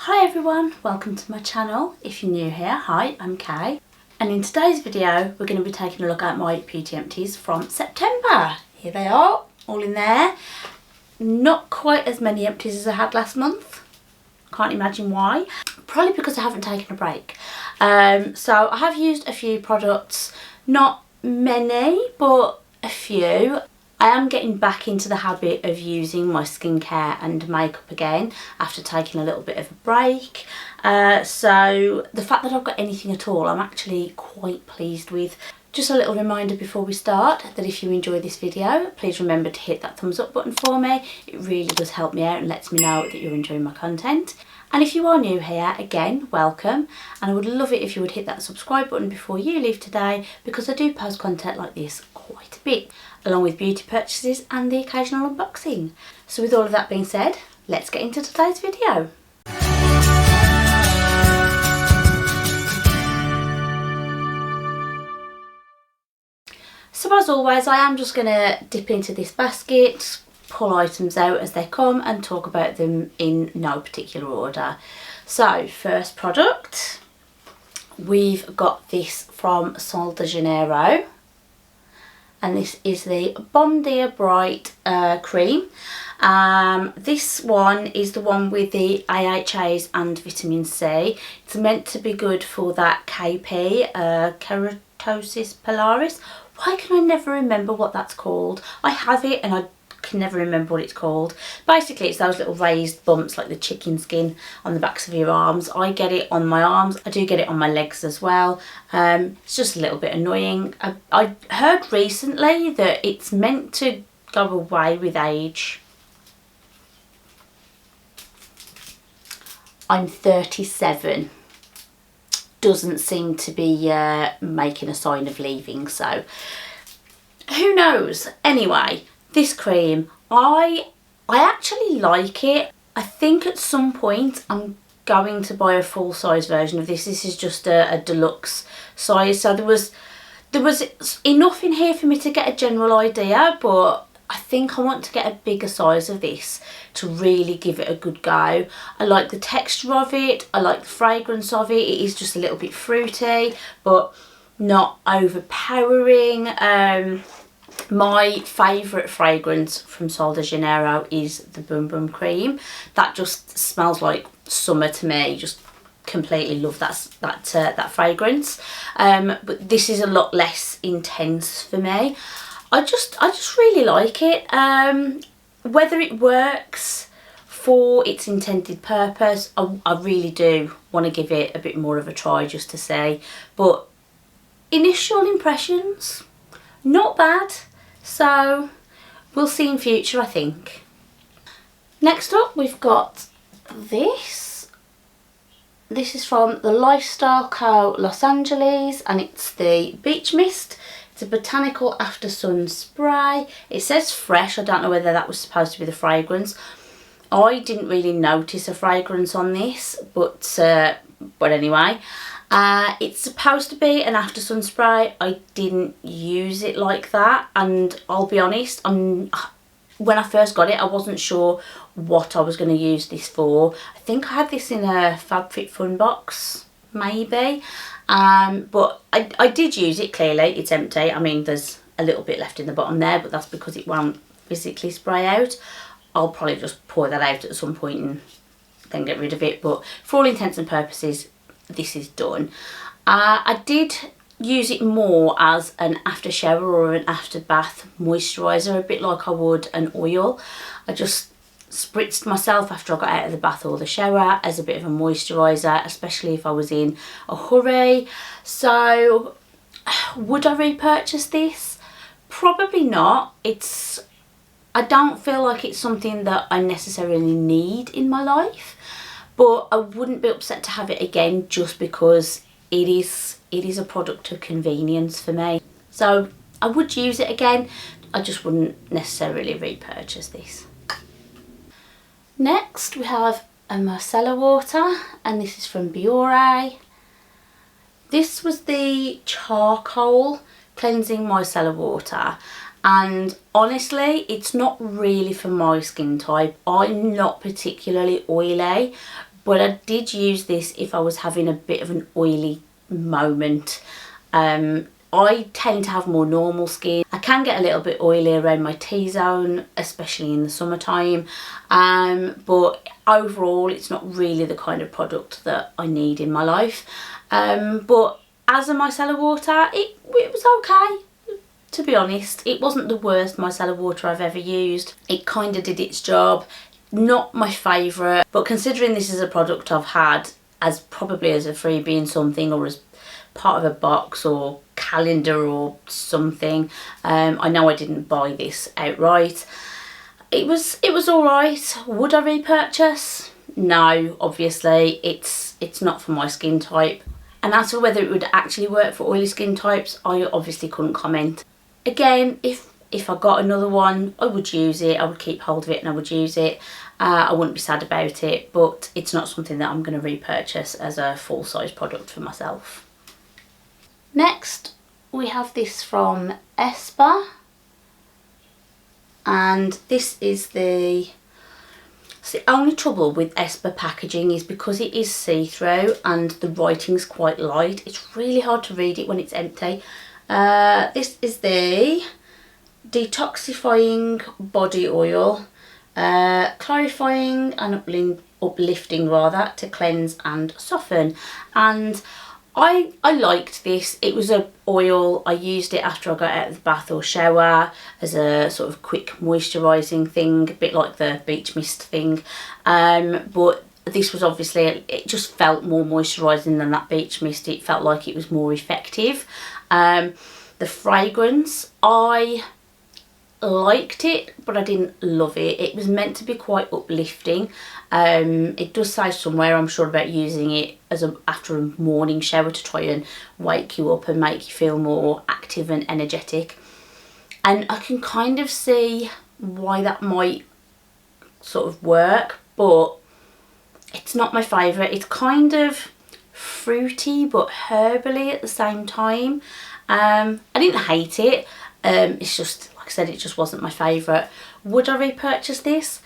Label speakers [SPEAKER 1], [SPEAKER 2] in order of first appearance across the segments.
[SPEAKER 1] Hi everyone, welcome to my channel. If you're new here, hi, I'm Kay. And in today's video, we're going to be taking a look at my beauty empties from September. Here they are, all in there. Not quite as many empties as I had last month. Can't imagine why. Probably because I haven't taken a break. So I have used a few products, not many, but a few. I am getting back into the habit of using my skincare and makeup again after taking a little bit of a break. So the fact that I've got anything at all, I'm actually quite pleased with. Just a little reminder before we start that if you enjoy this video, please remember to hit that thumbs up button for me. It really does help me out and lets me know that you're enjoying my content. And if you are new here, again, welcome. And I would love it if you would hit that subscribe button before you leave today, because I do post content like this quite a bit, along with beauty purchases and the occasional unboxing. So with all of that being said, let's get into today's video. So as always, I am just going to dip into this basket, pull items out as they come and talk about them in no particular order. So first product, we've got this from Sol de Janeiro, and this is the Bon Dia Bright cream. This one is the one with the AHAs and vitamin C. It's meant to be good for that KP, keratosis pilaris. Why can I never remember what that's called? I have it and I can never remember what it's called. Basically, it's those little raised bumps like the chicken skin on the backs of your arms. I get it on my arms. I do get it on my legs as well. It's just a little bit annoying. I heard recently that it's meant to go away with age. I'm 37. Doesn't seem to be making a sign of leaving, so who knows. Anyway, this cream, I actually like it. I think at some point I'm going to buy a full size version of this. This is just a deluxe size, so there was enough in here for me to get a general idea, but I think I want to get a bigger size of this to really give it a good go. I like the texture of it, I like the fragrance of it. It is just a little bit fruity, but not overpowering. My favourite fragrance from Sol de Janeiro is the Bum Bum Cream. That just smells like summer to me. Just completely love that fragrance. But this is a lot less intense for me. I just really like it. Whether it works for its intended purpose, I really do want to give it a bit more of a try just to see. But initial impressions, not bad. So we'll see in future, I think. Next up, we've got this. This is from the Lifestyle Co. Los Angeles, and it's the Beach Mist. It's a botanical after sun spray. It says fresh. I don't know whether that was supposed to be the fragrance. I didn't really notice a fragrance on this, but anyway. It's supposed to be an after sun spray. I didn't use it like that, and I'll be honest, when I first got it I wasn't sure what I was going to use this for. I think I had this in a FabFitFun box, maybe, but I did use it. Clearly it's empty. I mean, there's a little bit left in the bottom there, but that's because it won't physically spray out. I'll probably just pour that out at some point and then get rid of it, but for all intents and purposes this is done. I did use it more as an after shower or an after bath moisturiser, a bit like I would an oil. I just spritzed myself after I got out of the bath or the shower as a bit of a moisturiser, especially if I was in a hurry. So would I repurchase this? Probably not. I don't feel like it's something that I necessarily need in my life, but I wouldn't be upset to have it again just because it is a product of convenience for me. So I would use it again. I just wouldn't necessarily repurchase this. Next we have a micellar water, and this is from Biore. This was the charcoal cleansing micellar water, and honestly it's not really for my skin type. I'm not particularly oily, but I did use this if I was having a bit of an oily moment. I tend to have more normal skin. I can get a little bit oily around my T-zone, especially in the summertime, but overall it's not really the kind of product that I need in my life. But as a micellar water, it was okay, to be honest. It wasn't the worst micellar water I've ever used. It kind of did its job. Not my favourite, but considering this is a product I've had as probably as a freebie in something, or as part of a box or calendar or something, I know I didn't buy this outright. It was alright. Would I repurchase? No, obviously. It's not for my skin type. And as for whether it would actually work for oily skin types, I obviously couldn't comment. Again, if I got another one, I would use it. I would keep hold of it and I would use it. I wouldn't be sad about it, but it's not something that I'm going to repurchase as a full-size product for myself. Next, we have this from Esper, and this is the only trouble with Esper packaging is because it is see-through and the writing's quite light. It's really hard to read it when it's empty. This is the detoxifying body oil, clarifying and uplifting rather, to cleanse and soften. And I liked this. It was an oil. I used it after I got out of the bath or shower as a sort of quick moisturising thing, a bit like the beach mist thing. But this was obviously, it just felt more moisturising than that beach mist. It felt like it was more effective. The fragrance, I liked it, but I didn't love it. It was meant to be quite uplifting. It does say somewhere, I'm sure, about using it as after a morning shower to try and wake you up and make you feel more active and energetic. And I can kind of see why that might sort of work, but it's not my favourite. It's kind of fruity but herbally at the same time. I didn't hate it. It's just, like I said, it just wasn't my favourite. Would I repurchase this?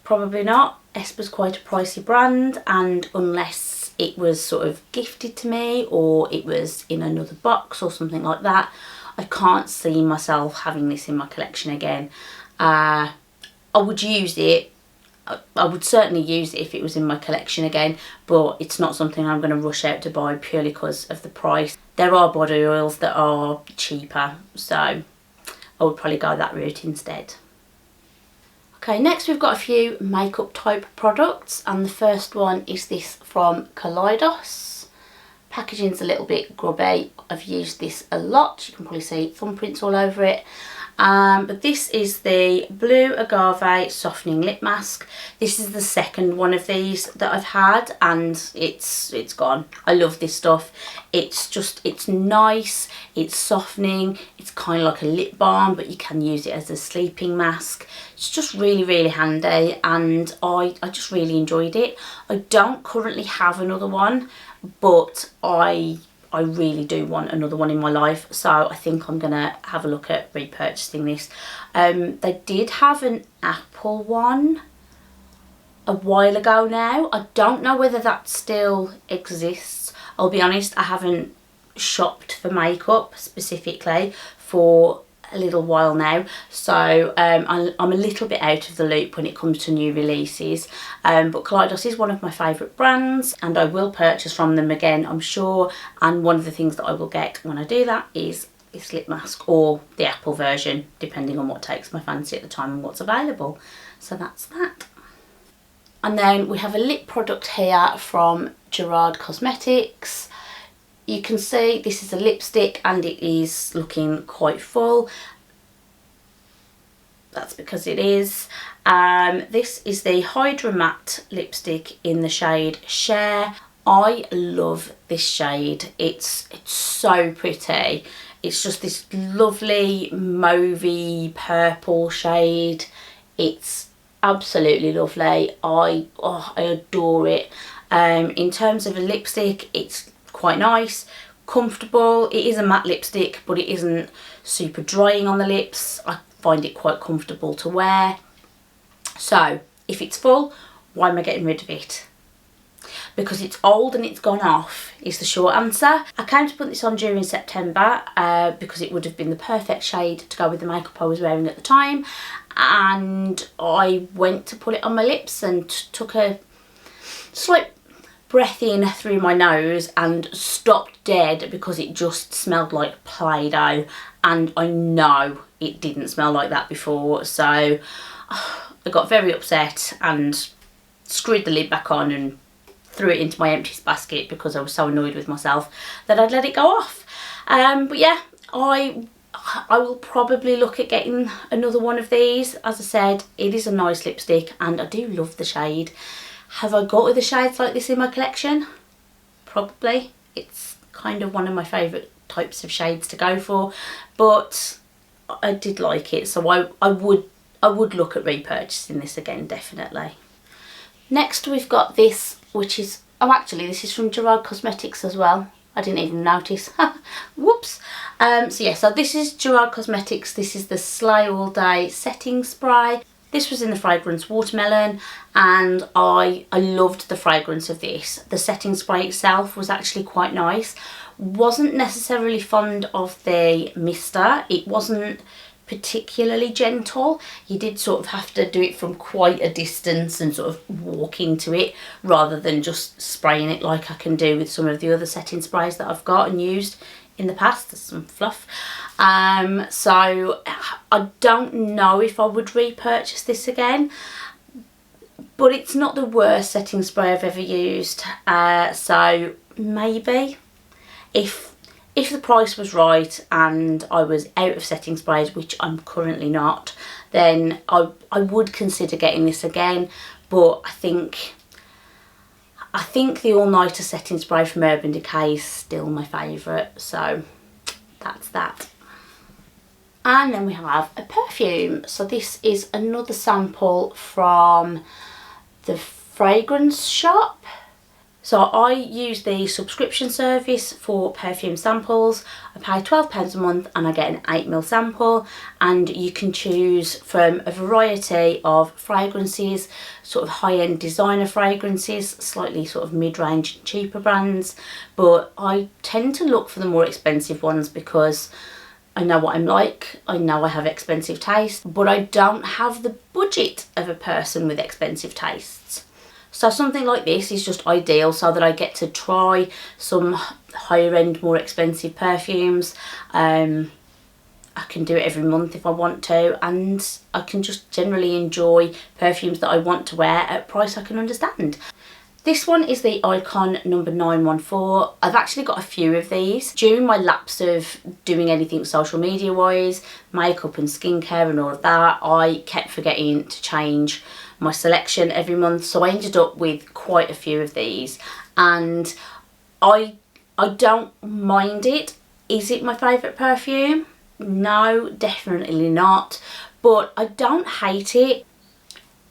[SPEAKER 1] Probably not. Esper's quite a pricey brand, and unless it was sort of gifted to me or it was in another box or something like that, I can't see myself having this in my collection again. I would use it. I would certainly use it if it was in my collection again, but it's not something I'm going to rush out to buy purely because of the price. There are body oils that are cheaper, so I would probably go that route instead. Okay, next we've got a few makeup type products, and the first one is this from Kaleidos. Packaging's a little bit grubby. I've used this a lot. You can probably see thumbprints all over it. But this is the Blue Agave Softening Lip Mask. This is the second one of these that I've had, and it's gone. I love this stuff. It's nice, it's softening, it's kind of like a lip balm, but you can use it as a sleeping mask. It's just really, really handy, and I just really enjoyed it. I don't currently have another one, but I really do want another one in my life, so I think I'm gonna have a look at repurchasing this. They did have an apple one a while ago now. I don't know whether that still exists. I'll be honest, I haven't shopped for makeup specifically for a little while now, so I'm a little bit out of the loop when it comes to new releases, but Kaleidos is one of my favourite brands, and I will purchase from them again, I'm sure. And one of the things that I will get when I do that is this lip mask, or the apple version, depending on what takes my fancy at the time and what's available. So that's that. And then we have a lip product here from Gerard Cosmetics. You can see this is a lipstick and it is looking quite full. That's because it is. This is the Hydra Matte lipstick in the shade Share. I love this shade. It's so pretty. It's just this lovely mauvey purple shade. It's absolutely lovely. I adore it. In terms of a lipstick, it's quite nice, comfortable. It is a matte lipstick, but it isn't super drying on the lips. I find it quite comfortable to wear. So if it's full, why am I getting rid of it? because it's old and it's gone off is the short answer. I came to put this on during September because it would have been the perfect shade to go with the makeup I was wearing at the time, and I went to put it on my lips and took a slight breath in through my nose and stopped dead because it just smelled like Play-Doh, and I know it didn't smell like that before, so I got very upset and screwed the lid back on and threw it into my empties basket because I was so annoyed with myself that I'd let it go off. But yeah, I will probably look at getting another one of these. As I said, it is a nice lipstick and I do love the shade. Have I got other shades like this in my collection? Probably. It's kind of one of my favourite types of shades to go for, but I did like it, so I would look at repurchasing this again, definitely. Next we've got this, which is, oh actually this is from Gerard Cosmetics as well. I didn't even notice. Whoops. So this is Gerard Cosmetics. This is the Slay All Day setting spray. This was in the fragrance Watermelon, and I loved the fragrance of this. The setting spray itself was actually quite nice. Wasn't necessarily fond of the mister. It wasn't particularly gentle. You did sort of have to do it from quite a distance and sort of walk into it rather than just spraying it like I can do with some of the other setting sprays that I've got and used in the past. There's some fluff. So I don't know if I would repurchase this again, but it's not the worst setting spray I've ever used. So maybe if the price was right and I was out of setting sprays, which I'm currently not, then I would consider getting this again. But I think the All Nighter setting spray from Urban Decay is still my favourite, so that's that. And then we have a perfume. So this is another sample from the fragrance shop. So I use the subscription service for perfume samples. I pay £12 a month and I get an 8ml sample, and you can choose from a variety of fragrances, sort of high-end designer fragrances, slightly sort of mid-range cheaper brands, but I tend to look for the more expensive ones because I know what I'm like. I know I have expensive taste, but I don't have the budget of a person with expensive tastes. So something like this is just ideal so that I get to try some higher end, more expensive perfumes. I can do it every month if I want to, and I can just generally enjoy perfumes that I want to wear at a price I can understand. This one is the Icon number 914. I've actually got a few of these. During my lapse of doing anything social media wise, makeup and skincare and all of that, I kept forgetting to change my selection every month, so I ended up with quite a few of these, and I don't mind it. Is it my favourite perfume? No, definitely not, but I don't hate it.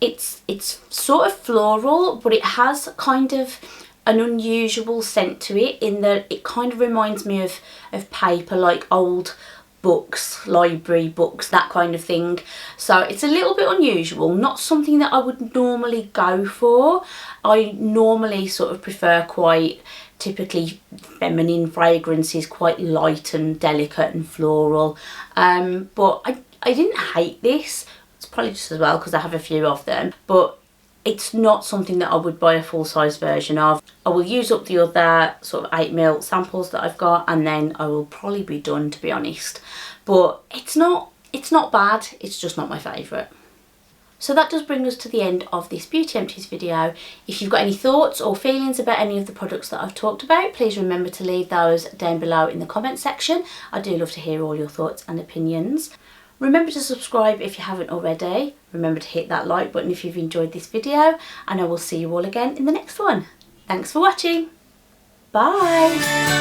[SPEAKER 1] It's sort of floral, but it has kind of an unusual scent to it in that it kind of reminds me of paper, like old books, library books, that kind of thing. So it's a little bit unusual, not something that I would normally go for. I normally sort of prefer quite typically feminine fragrances, quite light and delicate and floral. But I didn't hate this. It's probably just as well because I have a few of them, but it's not something that I would buy a full-size version of. I will use up the other sort of 8ml samples that I've got, and then I will probably be done, to be honest. But it's not bad, it's just not my favourite. So that does bring us to the end of this Beauty Empties video. If you've got any thoughts or feelings about any of the products that I've talked about, please remember to leave those down below in the comment section. I do love to hear all your thoughts and opinions. Remember to subscribe if you haven't already. Remember to hit that like button if you've enjoyed this video, and I will see you all again in the next one. Thanks for watching. Bye.